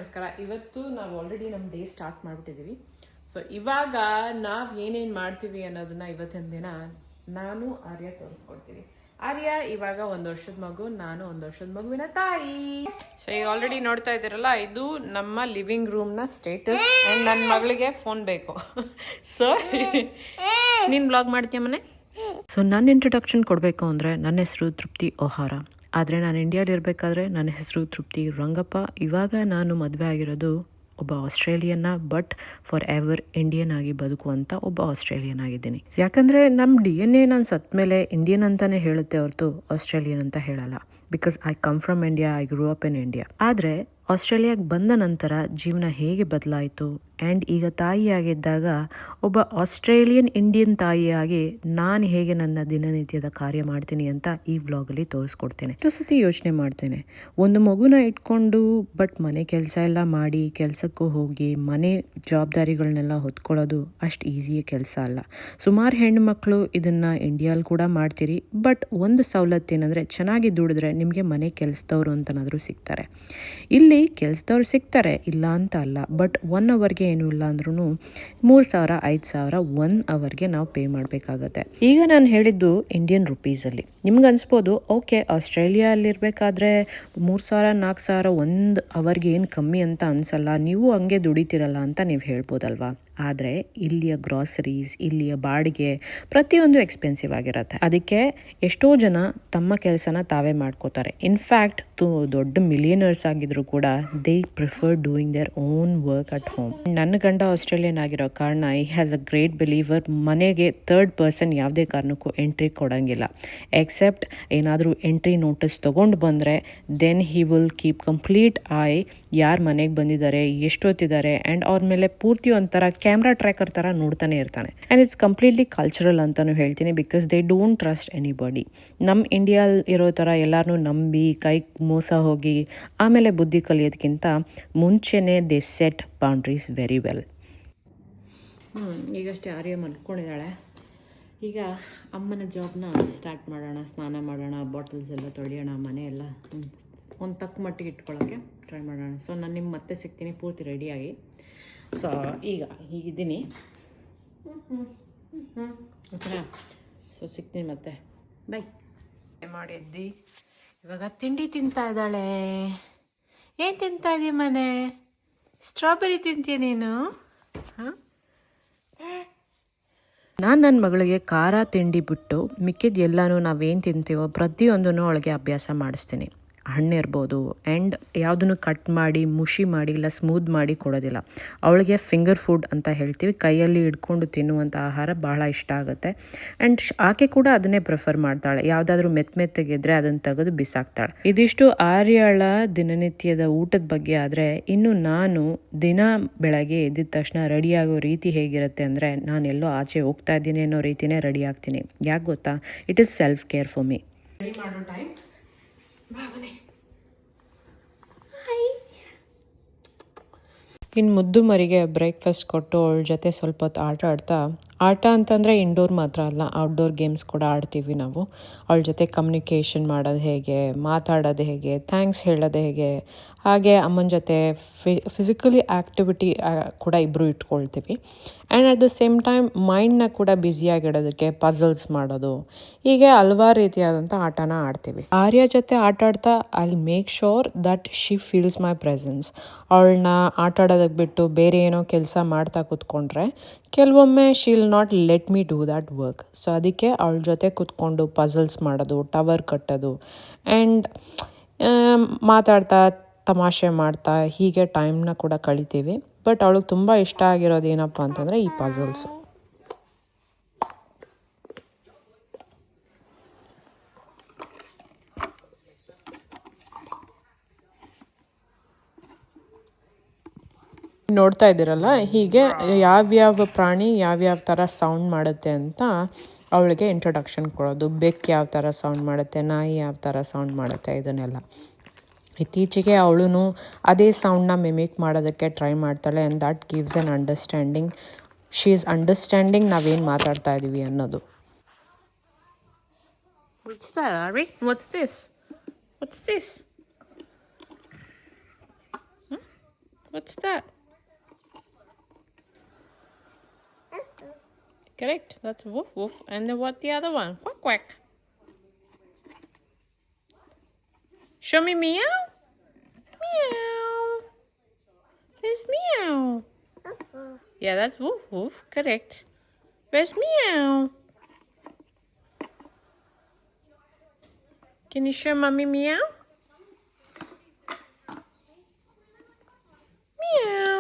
ನಮಸ್ಕಾರ. ಇವತ್ತು ನಾವು ಆಲ್ರೆಡಿ ನಮ್ಮ ಡೇ ಸ್ಟಾರ್ಟ್ ಮಾಡಿಬಿಟ್ಟಿದ್ದೀವಿ. ಸೊ ಇವಾಗ ನಾವು ಏನೇನು ಮಾಡ್ತೀವಿ ಅನ್ನೋದನ್ನ ಇವತ್ತಿನ ದಿನ ನಾನು ಆರ್ಯ ತೋರಿಸ್ಕೊಡ್ತೀವಿ. ಆರ್ಯ ಇವಾಗ 1 ವರ್ಷದ ಮಗು, ನಾನು 1 ವರ್ಷದ ಮಗುವಿನ ತಾಯಿ. ಸೊ ಈಗ ಆಲ್ರೆಡಿ ನೋಡ್ತಾ ಇದ್ದೀರಲ್ಲ, ಇದು ನಮ್ಮ ಲಿವಿಂಗ್ ರೂಮ್ನ ಸ್ಟೇಟಸ್. ಆ್ಯಂಡ್ ನನ್ನ ಮಗಳಿಗೆ ಫೋನ್ ಬೇಕು. ಸೊ ನೀನು ಬ್ಲಾಗ್ ಮಾಡ್ತೀಯ ಮನೆ. ಸೊ ನನ್ನ ಇಂಟ್ರೊಡಕ್ಷನ್ ಕೊಡಬೇಕು ಅಂದರೆ, ನನ್ನ ಹೆಸರು ತೃಪ್ತಿ ಓಹಾರ. ಆದರೆ ನಾನು ಇಂಡಿಯಾಲಿರಬೇಕಾದ್ರೆ ನನ್ನ ಹೆಸರು ತೃಪ್ತಿ ರಂಗಪ್ಪ. ಇವಾಗ ನಾನು ಮದುವೆ ಆಗಿರೋದು ಒಬ್ಬ ಆಸ್ಟ್ರೇಲಿಯನ್ನ, ಬಟ್ ಫಾರ್ ಎವರ್ ಇಂಡಿಯನ್ ಆಗಿ ಬದುಕುವಂಥ ಒಬ್ಬ ಆಸ್ಟ್ರೇಲಿಯನ್ ಆಗಿದ್ದೀನಿ. ಯಾಕಂದರೆ ನಮ್ಮ DNA ನಾನು ಸತ್ತ ಮೇಲೆ ಇಂಡಿಯನ್ ಅಂತಲೇ ಹೇಳುತ್ತೆ ಹೊರತು ಆಸ್ಟ್ರೇಲಿಯನ್ ಅಂತ ಹೇಳಲ್ಲ. Because I come from India, I ಗ್ರೂ up in India. ಆದರೆ ಆಸ್ಟ್ರೇಲಿಯಾಗೆ ಬಂದ ನಂತರ ಜೀವನ ಹೇಗೆ ಬದಲಾಯಿತು ಆ್ಯಂಡ್ ಈಗ ತಾಯಿಯಾಗಿದ್ದಾಗ ಒಬ್ಬ ಆಸ್ಟ್ರೇಲಿಯನ್ ಇಂಡಿಯನ್ ತಾಯಿಯಾಗಿ ನಾನು ಹೇಗೆ ನನ್ನ ದಿನನಿತ್ಯದ ಕಾರ್ಯ ಮಾಡ್ತೀನಿ ಅಂತ ಈ ವ್ಲಾಗಲ್ಲಿ ತೋರಿಸ್ಕೊಡ್ತೇನೆ. ಎಷ್ಟು ಸತಿ ಯೋಚನೆ ಮಾಡ್ತೇನೆ, ಒಂದು ಮಗುನ ಇಟ್ಕೊಂಡು ಬಟ್ ಮನೆ ಕೆಲಸ ಎಲ್ಲ ಮಾಡಿ ಕೆಲಸಕ್ಕೂ ಹೋಗಿ ಮನೆ ಜವಾಬ್ದಾರಿಗಳನ್ನೆಲ್ಲ ಹೊತ್ಕೊಳ್ಳೋದು ಅಷ್ಟು ಈಸಿಯ ಕೆಲಸ ಅಲ್ಲ. ಸುಮಾರು ಹೆಣ್ಣುಮಕ್ಕಳು ಇದನ್ನು ಇಂಡಿಯಾಲ್ ಕೂಡ ಮಾಡ್ತೀರಿ. ಬಟ್ ಒಂದು ಸವಲತ್ತು ಏನಂದರೆ, ಚೆನ್ನಾಗಿ ದುಡಿದ್ರೆ ನಿಮಗೆ ಮನೆ ಕೆಲಸದವರು ಅಂತನಾದರೂ ಸಿಗ್ತಾರೆ. ಇಲ್ಲಿ ಕೆಲಸದವ್ರು ಸಿಗ್ತಾರೆ, ಇಲ್ಲ ಅಂತ ಅಲ್ಲ. ಬಟ್ 1 ಅವರ್ಗೆ ಏನೂ ಇಲ್ಲ ಅಂದ್ರೂ 3,000 5,000 1 ಅವರ್ಗೆ ನಾವು ಪೇ ಮಾಡಬೇಕಾಗತ್ತೆ. ಈಗ ನಾನು ಹೇಳಿದ್ದು ಇಂಡಿಯನ್ ರುಪೀಸಲ್ಲಿ. ನಿಮ್ಗೆ ಅನಿಸ್ಬೋದು, ಓಕೆ ಆಸ್ಟ್ರೇಲಿಯಾಲಿರಬೇಕಾದ್ರೆ 3,000 4,000 1 ಅವರ್ಗೆ ಏನು ಕಮ್ಮಿ ಅಂತ ಅನಿಸಲ್ಲ, ನೀವು ಹಂಗೆ ದುಡಿತೀರಲ್ಲ ಅಂತ ನೀವು ಹೇಳ್ಬೋದಲ್ವಾ. ಆದರೆ ಇಲ್ಲಿಯ ಗ್ರಾಸರೀಸ್, ಇಲ್ಲಿಯ ಬಾಡಿಗೆ ಪ್ರತಿಯೊಂದು ಎಕ್ಸ್ಪೆನ್ಸಿವ್ ಆಗಿರುತ್ತೆ. ಅದಕ್ಕೆ ಎಷ್ಟೋ ಜನ ತಮ್ಮ ಕೆಲಸನ ತಾವೇ ಮಾಡ್ಕೋತಾರೆ. ಇನ್ಫ್ಯಾಕ್ಟ್ ದೊಡ್ಡ ಮಿಲಿಯನರ್ಸ್ ಆಗಿದ್ರು ಕೂಡ they prefer doing their own work at home. ನನ್ನ ಗಂಡ ಆಸ್ಟ್ರೇಲಿಯನ್ ಆಗಿರೋ ಕಾರಣ I has a great believer. ಮನೆಗೆ 3rd ಪರ್ಸನ್ ಯಾವುದೇ ಕಾರಣಕ್ಕೂ ಎಂಟ್ರಿ ಕೊಡೋಂಗಿಲ್ಲ. ಎಕ್ಸೆಪ್ಟ್ ಏನಾದರೂ ಎಂಟ್ರಿ ನೋಟಿಸ್ ತೊಗೊಂಡು ಬಂದರೆ then he will keep complete eye ಯಾರು ಮನೆಗೆ ಬಂದಿದ್ದಾರೆ, ಎಷ್ಟೊತ್ತಿದ್ದಾರೆ, ಆ್ಯಂಡ್ ಅವ್ರ ಮೇಲೆ ಪೂರ್ತಿ ಒಂಥರ ಕ್ಯಾಮ್ರಾ ಟ್ರ್ಯಾಕರ್ ಥರ ನೋಡ್ತಾನೆ ಇರ್ತಾನೆ. ಆ್ಯಂಡ್ ಇಟ್ಸ್ ಕಂಪ್ಲೀಟ್ಲಿ ಕಲ್ಚರಲ್ ಅಂತಲೂ ಹೇಳ್ತೀನಿ. Because they don't trust anybody. ನಮ್ಮ ಇಂಡಿಯಾಲ್ ಇರೋ ಥರ ಎಲ್ಲರನ್ನೂ ನಂಬಿ ಕೈ ಮೋಸ ಹೋಗಿ ಆಮೇಲೆ ಬುದ್ಧಿ ಕಲಿಯೋದಕ್ಕಿಂತ ಮುಂಚೆನೇ they set boundaries very well. ಈಗಷ್ಟೇ ಆರ್ಯ ಮಲ್ಕೊಂಡಿದ್ದಾಳೆ. ಈಗ ಅಮ್ಮನ ಜಾಬ್ನ ಸ್ಟಾರ್ಟ್ ಮಾಡೋಣ. ಸ್ನಾನ ಮಾಡೋಣ, ಬಾಟಲ್ಸ್ ಎಲ್ಲ ತೊಳೆಯೋಣ, ಮನೆ ಎಲ್ಲ ಒಂದು ತಕ್ಕ ಮಟ್ಟಿಗೆ ಇಟ್ಕೊಳ್ಳೋಕ್ಕೆ ಟ್ರೈ ಮಾಡೋಣ. ಸೊ ನಾನು ನಿಮ್ಮ ಮತ್ತೆ ಸಿಗ್ತೀನಿ ಪೂರ್ತಿ ರೆಡಿಯಾಗಿ. ಸೊ ಈಗ ಹೀಗಿದ್ದೀನಿ. ಓಕೆನಾ? ಸೊ ಸಿಗ್ತೀನಿ ಮತ್ತೆ. ಬೈ. ಮಾಡಿದ್ದಿ ಇವಾಗ ತಿಂಡಿ ತಿಂತಾ ಇದ್ದಾಳೆ. ಏನು ತಿಂತಾ ಇದ್ದೀಯ ಮನೆ? ಸ್ಟ್ರಾಬೆರಿ ತಿಂತೀಯ ನೀನು? ಹಾಂ, ನಾನು ನನ್ನ ಮಗಳಿಗೆ ಖಾರ ತಿಂಡಿ ಬಿಟ್ಟು ಮಿಕ್ಕಿದ ಎಲ್ಲನೂ ನಾವೇನು ತಿಂತೀವೋ ಪ್ರತಿಯೊಂದೂ ಅವಳಿಗೆ ಅಭ್ಯಾಸ ಮಾಡಿಸ್ತೀನಿ. ಹಣ್ಣಿರ್ಬೋದು, ಆ್ಯಂಡ್ ಯಾವುದನ್ನು ಕಟ್ ಮಾಡಿ ಮುಷಿ ಮಾಡಿ ಇಲ್ಲ ಸ್ಮೂದ್ ಮಾಡಿ ಕೊಡೋದಿಲ್ಲ. ಅವಳಿಗೆ ಫಿಂಗರ್ ಫುಡ್ ಅಂತ ಹೇಳ್ತೀವಿ, ಕೈಯಲ್ಲಿ ಹಿಡ್ಕೊಂಡು ತಿನ್ನುವಂಥ ಆಹಾರ ಬಹಳ ಇಷ್ಟ ಆಗುತ್ತೆ. ಆ್ಯಂಡ್ ಆಕೆ ಕೂಡ ಅದನ್ನೇ ಪ್ರಿಫರ್ ಮಾಡ್ತಾಳೆ. ಯಾವುದಾದ್ರೂ ಮೆತ್ತಗಿದ್ರೆ ಅದನ್ನು ತೆಗೆದು ಬಿಸಾಕ್ತಾಳೆ. ಇದಿಷ್ಟು ಆರ್ಯಳ ದಿನನಿತ್ಯದ ಊಟದ ಬಗ್ಗೆ. ಆದರೆ ಇನ್ನು ನಾನು ದಿನ ಬೆಳಗ್ಗೆ ಎದ್ದಿದ ತಕ್ಷಣ ರೆಡಿಯಾಗೋ ರೀತಿ ಹೇಗಿರುತ್ತೆ ಅಂದರೆ, ನಾನೆಲ್ಲೋ ಆಚೆ ಹೋಗ್ತಾ ಇದ್ದೀನಿ ಅನ್ನೋ ರೀತಿಯೇ ರೆಡಿ ಆಗ್ತೀನಿ. ಯಾಕೆ ಗೊತ್ತಾ? It is self care for me. Ready ಮಾಡೋ ಟೈಮ್. ಇನ್ನು ಮುದ್ದು ಮರಿಗೆ ಬ್ರೇಕ್ಫಾಸ್ಟ್ ಕೊಟ್ಟು ಅವಳ ಜೊತೆ ಸ್ವಲ್ಪ ಹೊತ್ತು ಆಟ ಅಂತಂದರೆ ಇಂಡೋರ್ ಮಾತ್ರ ಅಲ್ಲ, ಔಟ್ಡೋರ್ ಗೇಮ್ಸ್ ಕೂಡ ಆಡ್ತೀವಿ ನಾವು. ಅವಳ ಜೊತೆ ಕಮ್ಯುನಿಕೇಷನ್ ಮಾಡೋದು ಹೇಗೆ, ಮಾತಾಡೋದು ಹೇಗೆ, ಥ್ಯಾಂಕ್ಸ್ ಹೇಳೋದು ಹೇಗೆ, ಹಾಗೆ ಅಮ್ಮನ ಜೊತೆ ಫಿಸಿಕಲಿ ಆ್ಯಕ್ಟಿವಿಟಿ ಕೂಡ ಇಬ್ಬರು ಇಟ್ಕೊಳ್ತೀವಿ. And at the same time ಮೈಂಡ್ನ ಕೂಡ ಬ್ಯುಸಿಯಾಗಿಡೋದಕ್ಕೆ ಪಝಲ್ಸ್ ಮಾಡೋದು, ಹೀಗೆ ಹಲವಾರು ರೀತಿಯಾದಂಥ ಆಟನ ಆಡ್ತೀವಿ. ಆರ್ಯ ಜೊತೆ ಆಟಾಡ್ತಾ I will make sure that she feels my presence. ಅವಳನ್ನ ಆಟಾಡೋದಕ್ಕೆ ಬಿಟ್ಟು ಬೇರೆ ಏನೋ ಕೆಲಸ ಮಾಡ್ತಾ ಕೂತ್ಕೊಂಡ್ರೆ ಕೆಲವೊಮ್ಮೆ she will not let me do that work. So ಅದಕ್ಕೆ ಅವಳ ಜೊತೆ ಕೂತ್ಕೊಂಡು ಪಝಲ್ಸ್ ಮಾಡೋದು, ಟವರ್ ಕಟ್ಟೋದು, ಆ್ಯಂಡ್ ಮಾತಾಡ್ತಾ ತಮಾಷೆ ಮಾಡ್ತಾ ಹೀಗೆ ಟೈಮ್ನ ಕೂಡ ಕಳಿತೀವಿ. ಬಟ್ ಅವಳಿಗೆ ತುಂಬ ಇಷ್ಟ ಆಗಿರೋದು ಏನಪ್ಪ ಅಂತಂದರೆ ಈ ಪಝಲ್ಸು. ನೋಡ್ತಾ ಇದ್ದೀರಲ್ಲ, ಹೀಗೆ ಯಾವ್ಯಾವ ಪ್ರಾಣಿ ಯಾವ್ಯಾವ ಥರ ಸೌಂಡ್ ಮಾಡುತ್ತೆ ಅಂತ ಅವಳಿಗೆ ಇಂಟ್ರೊಡಕ್ಷನ್ ಕೊಡೋದು. ಬೆಕ್ಕು ಯಾವ ಥರ ಸೌಂಡ್ ಮಾಡುತ್ತೆ, ನಾಯಿ ಯಾವ ಥರ ಸೌಂಡ್ ಮಾಡುತ್ತೆ, ಇದನ್ನೆಲ್ಲ. ಇತ್ತೀಚೆಗೆ ಅವಳು ಅದೇ ಸೌಂಡನ್ನ ಮಿಮಿಕ್ ಮಾಡೋದಕ್ಕೆ ಟ್ರೈ ಮಾಡ್ತಾಳೆ. And that gives N understanding. She is understanding ನಾವೇನು ಮಾತಾಡ್ತಾ ಇದ್ದೀವಿ ಅನ್ನೋದು. What's that, Ari? What's this? What's that? Correct. That's woof woof. And then what the other one? Quack quack. Show me meow. Meow. Where's meow? Yeah, that's woof woof. Correct. Where's meow? Can you show mommy meow? Meow.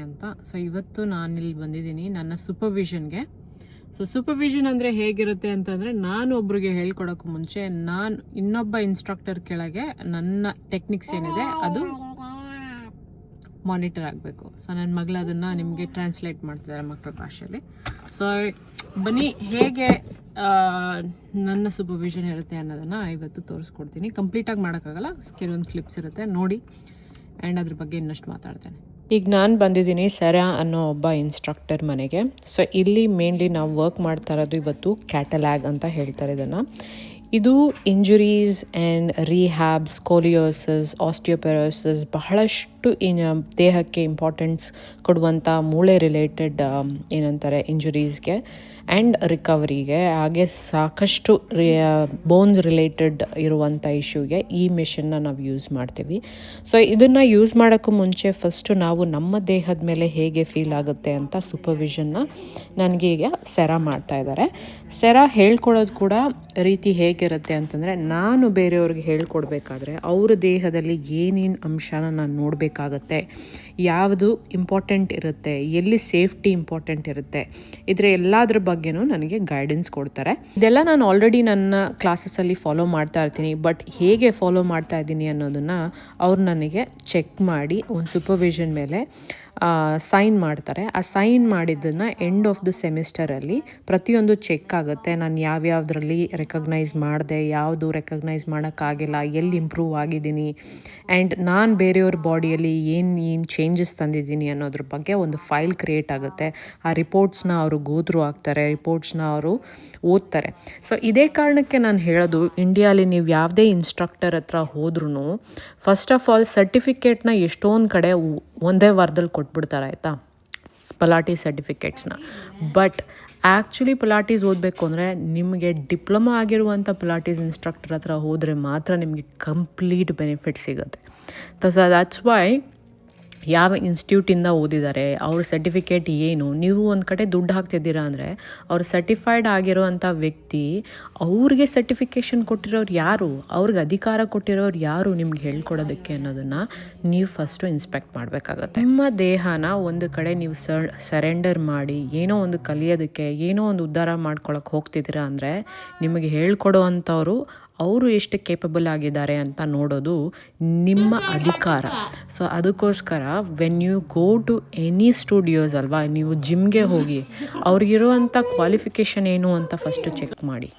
ಅಂತ. So ಇವತ್ತು ನಾನಿಲ್ಲಿ ಬಂದಿದ್ದೀನಿ ನನ್ನ ಸೂಪರ್ವಿಷನ್ಗೆ. So supervision ಅಂದರೆ ಹೇಗಿರುತ್ತೆ ಅಂತಂದರೆ, ನಾನು ಒಬ್ರಿಗೆ ಹೇಳ್ಕೊಡೋಕ್ಕೂ ಮುಂಚೆ ನಾನು ಇನ್ನೊಬ್ಬ ಇನ್ಸ್ಟ್ರಕ್ಟರ್ ಕೆಳಗೆ ನನ್ನ ಟೆಕ್ನಿಕ್ಸ್ ಏನಿದೆ ಅದು ಮಾನಿಟರ್ ಆಗಬೇಕು. ಸೊ ನನ್ನ ಮಗಳು ಅದನ್ನು ನಿಮಗೆ ಟ್ರಾನ್ಸ್ಲೇಟ್ ಮಾಡ್ತಿದ್ದಾರೆ ಮಕ್ಕಳ ಭಾಷೆಯಲ್ಲಿ. ಸೊ ಬನ್ನಿ ಹೇಗೆ ನನ್ನ ಸೂಪರ್ವಿಷನ್ ಇರುತ್ತೆ ಅನ್ನೋದನ್ನು ಇವತ್ತು ತೋರಿಸ್ಕೊಡ್ತೀನಿ. ಕಂಪ್ಲೀಟಾಗಿ ಮಾಡೋಕ್ಕಾಗಲ್ಲ, ಕೆಲವೊಂದು ಕ್ಲಿಪ್ಸ್ ಇರುತ್ತೆ, ನೋಡಿ ಆ್ಯಂಡ್ ಅದ್ರ ಬಗ್ಗೆ ಇನ್ನಷ್ಟು ಮಾತಾಡ್ತೇನೆ. ಈಗ ನಾನು ಬಂದಿದ್ದೀನಿ ಸೆರಾ ಅನ್ನೋ ಒಬ್ಬ ಇನ್ಸ್ಟ್ರಕ್ಟರ್ ಮನೆಗೆ. ಸೊ ಇಲ್ಲಿ ಮೇನ್ಲಿ ನಾವು ವರ್ಕ್ ಮಾಡ್ತಾ ಇರೋದು ಇವತ್ತು ಕ್ಯಾಟಲಾಗ್ ಅಂತ ಹೇಳ್ತಾರೆ ಇದನ್ನು. ಇದು ಇಂಜುರೀಸ್ ಆ್ಯಂಡ್ ರಿಹ್ಯಾಬ್, ಸ್ಕೋಲಿಯೋಸಿಸ್, ಆಸ್ಟಿಯೋಪೆರೋಸಿಸ್ ಬಹಳಷ್ಟು ದೇಹಕ್ಕೆ ಇಂಪಾರ್ಟೆನ್ಸ್ ಕೊಡುವಂಥ ಮೂಳೆ ರಿಲೇಟೆಡ್ ಏನಂತಾರೆ ಇಂಜುರೀಸ್ಗೆ ಆ್ಯಂಡ್ ರಿಕವರಿಗೆ, ಹಾಗೆ ಸಾಕಷ್ಟು ಬೋನ್ಸ್ ರಿಲೇಟೆಡ್ ಇರುವಂಥ ಇಶ್ಯೂಗೆ ಈ ಮಿಷನ್ನ ನಾವು ಯೂಸ್ ಮಾಡ್ತೀವಿ. ಸೊ ಇದನ್ನು ಯೂಸ್ ಮಾಡೋಕ್ಕೂ ಮುಂಚೆ ಫಸ್ಟು ನಾವು ನಮ್ಮ ದೇಹದ ಮೇಲೆ ಹೇಗೆ ಫೀಲ್ ಆಗುತ್ತೆ ಅಂತ ಸೂಪರ್ವಿಷನ್ನ ನನಗೆ ಈಗ ಸೆರಾ ಮಾಡ್ತಾ ಇದ್ದಾರೆ. ಸೆರಾ ಹೇಳ್ಕೊಡೋದು ಕೂಡ ರೀತಿ ಹೇಗಿರುತ್ತೆ ಅಂತಂದರೆ, ನಾನು ಬೇರೆಯವ್ರಿಗೆ ಹೇಳ್ಕೊಡ್ಬೇಕಾದ್ರೆ ಅವ್ರ ದೇಹದಲ್ಲಿ ಏನೇನು ಅಂಶನ ನಾನು ನೋಡಬೇಕಾಗತ್ತೆ, ಯಾವುದು ಇಂಪಾರ್ಟೆಂಟ್ ಇರುತ್ತೆ, ಎಲ್ಲಿ ಸೇಫ್ಟಿ ಇಂಪಾರ್ಟೆಂಟ್ ಇರುತ್ತೆ, ಇದರ ಎಲ್ಲದ್ರ ಬಗ್ಗೆನೂ ನನಗೆ ಗೈಡೆನ್ಸ್ ಕೊಡ್ತಾರೆ. ಇದೆಲ್ಲ ನಾನು ಆಲ್ರೆಡಿ ನನ್ನ ಕ್ಲಾಸಸ್ಸಲ್ಲಿ ಫಾಲೋ ಮಾಡ್ತಾ ಇರ್ತೀನಿ. ಬಟ್ ಹೇಗೆ ಫಾಲೋ ಮಾಡ್ತಾ ಇದ್ದೀನಿ ಅನ್ನೋದನ್ನು ಅವ್ರು ನನಗೆ ಚೆಕ್ ಮಾಡಿ ಒಂದು ಸೂಪರ್ವಿಷನ್ ಮೇಲೆ ಸೈನ್ ಮಾಡ್ತಾರೆ. ಆ ಸೈನ್ ಮಾಡಿದ್ದನ್ನು ಎಂಡ್ ಆಫ್ ದ ಸೆಮಿಸ್ಟರಲ್ಲಿ ಪ್ರತಿಯೊಂದು ಚೆಕ್ ಆಗುತ್ತೆ. ನಾನು ಯಾವ್ಯಾವುದ್ರಲ್ಲಿ ರೆಕಗ್ನೈಸ್ ಮಾಡಿದೆ, ಯಾವುದು ರೆಕಗ್ನೈಸ್ ಮಾಡೋಕ್ಕಾಗಿಲ್ಲ, ಎಲ್ಲಿ ಇಂಪ್ರೂವ್ ಆಗಿದ್ದೀನಿ, ಆ್ಯಂಡ್ ನಾನು ಬೇರೆಯವ್ರ ಬಾಡಿಯಲ್ಲಿ ಏನು ಚೇಂಜಸ್ ತಂದಿದ್ದೀನಿ ಅನ್ನೋದ್ರ ಬಗ್ಗೆ ಒಂದು ಫೈಲ್ ಕ್ರಿಯೇಟ್ ಆಗುತ್ತೆ. ಆ ರಿಪೋರ್ಟ್ಸ್ನ ಅವರು ಗೋತ್ರು ಆಗ್ತಾರೆ, ರಿಪೋರ್ಟ್ಸ್ನ ಅವರು ಓದ್ತಾರೆ. ಸೊ ಇದೇ ಕಾರಣಕ್ಕೆ ನಾನು ಹೇಳೋದು, ಇಂಡಿಯಾಲಿ ನೀವು ಯಾವುದೇ ಇನ್ಸ್ಟ್ರಕ್ಟರ್ ಹತ್ರ ಹೋದ್ರೂ ಫಸ್ಟ್ ಆಫ್ ಆಲ್ ಸರ್ಟಿಫಿಕೇಟ್ನ ಎಷ್ಟೊಂದು ಕಡೆ ಒಂದೇ ವಾರದಲ್ಲಿ ಕೊಟ್ಬಿಡ್ತಾರೆ, ಆಯಿತಾ, ಪಲಾಟೀಸ್ ಸರ್ಟಿಫಿಕೇಟ್ಸ್ನ. ಬಟ್ ಆ್ಯಕ್ಚುಲಿ ಪಲಾಟೀಸ್ ಓದಬೇಕು ಅಂದರೆ ನಿಮಗೆ ಡಿಪ್ಲೊಮಾ ಆಗಿರುವಂಥ ಪಲಾಟೀಸ್ ಇನ್ಸ್ಟ್ರಕ್ಟರ್ ಹತ್ರ ಹೋದರೆ ಮಾತ್ರ ನಿಮಗೆ ಕಂಪ್ಲೀಟ್ ಬೆನಿಫಿಟ್ ಸಿಗುತ್ತೆ. ದಟ್ಸ್ ವೈ ಯಾವ ಇನ್ಸ್ಟಿಟ್ಯೂಟಿಂದ ಓದಿದ್ದಾರೆ, ಅವ್ರ ಸರ್ಟಿಫಿಕೇಟ್ ಏನು, ನೀವು ಒಂದು ಕಡೆ ದುಡ್ಡು ಹಾಕ್ತಿದ್ದೀರಾ ಅಂದರೆ ಅವ್ರು ಸರ್ಟಿಫೈಡ್ ಆಗಿರೋವಂಥ ವ್ಯಕ್ತಿ, ಅವ್ರಿಗೆ ಸರ್ಟಿಫಿಕೇಷನ್ ಕೊಟ್ಟಿರೋರು ಯಾರು, ಅವ್ರಿಗೆ ಅಧಿಕಾರ ಕೊಟ್ಟಿರೋರು ಯಾರು ನಿಮ್ಗೆ ಹೇಳ್ಕೊಡೋದಕ್ಕೆ ಅನ್ನೋದನ್ನು ನೀವು ಫಸ್ಟು ಇನ್ಸ್ಪೆಕ್ಟ್ ಮಾಡಬೇಕಾಗತ್ತೆ. ನಿಮ್ಮ ದೇಹನ ಒಂದು ಕಡೆ ನೀವು ಸರೆಂಡರ್ ಮಾಡಿ ಏನೋ ಒಂದು ಕಲಿಯೋದಕ್ಕೆ, ಏನೋ ಒಂದು ಉದ್ಧಾರ ಮಾಡ್ಕೊಳಕ್ಕೆ ಹೋಗ್ತಿದ್ದೀರಾ ಅಂದರೆ ನಿಮಗೆ ಹೇಳ್ಕೊಡೋ ಅಂಥವ್ರು ಅವರು ಎಷ್ಟು ಕೇಪಬಲ್ ಆಗಿದ್ದಾರೆ ಅಂತ ನೋಡೋದು ನಿಮ್ಮ ಅಧಿಕಾರ. ಸೊ ಅದಕ್ಕೋಸ್ಕರ when you go to any studios ಅಲ್ವಾ, ನೀವು ಜಿಮ್ಗೆ ಹೋಗಿ ಅವ್ರಿಗಿರುವಂಥ ಕ್ವಾಲಿಫಿಕೇಷನ್ ಏನು ಅಂತ ಫಸ್ಟು ಚೆಕ್ ಮಾಡಿ.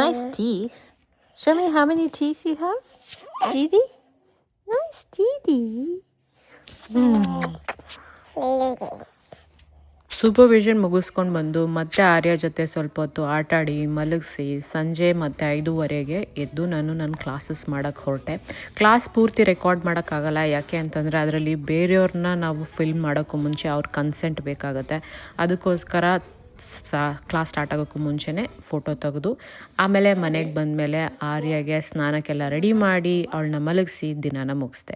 Nice teeth. Show me how many teeth you have. Teethy? Nice teethy. Supervision ಮುಗಿಸ್ಕೊಂಡು ಬಂದು ಮತ್ತೆ ಆರ್ಯ ಜೊತೆ ಸ್ವಲ್ಪ ಹೊತ್ತು ಆಟಾಡಿ ಮಲಗಿಸಿ ಸಂಜೆ ಮತ್ತು 5:30 ಎದ್ದು ನಾನು ನನ್ನ ಕ್ಲಾಸಸ್ ಮಾಡೋಕ್ಕೆ ಹೊರಟೆ. ಕ್ಲಾಸ್ ಪೂರ್ತಿ ರೆಕಾರ್ಡ್ ಮಾಡೋಕ್ಕಾಗಲ್ಲ, ಯಾಕೆ ಅಂತಂದರೆ ಅದರಲ್ಲಿ ಬೇರೆಯವ್ರನ್ನ ನಾವು ಫಿಲ್ಮ್ ಮಾಡೋಕ್ಕೂ ಮುಂಚೆ ಅವ್ರ ಕನ್ಸೆಂಟ್ ಬೇಕಾಗುತ್ತೆ. ಅದಕ್ಕೋಸ್ಕರ ಕ್ಲಾಸ್ ಸ್ಟಾರ್ಟ್ ಆಗೋಕ್ಕೂ ಮುಂಚೆನೇ ಫೋಟೋ ತೆಗೆದು ಆಮೇಲೆ ಮನೆಗೆ ಬಂದಮೇಲೆ ಆರ್ಯಗೆ ಸ್ನಾನಕ್ಕೆಲ್ಲ ರೆಡಿ ಮಾಡಿ ಅವಳನ್ನ ಮಲಗಿಸಿ ದಿನಾನ ಮುಗಿಸ್ದೆ.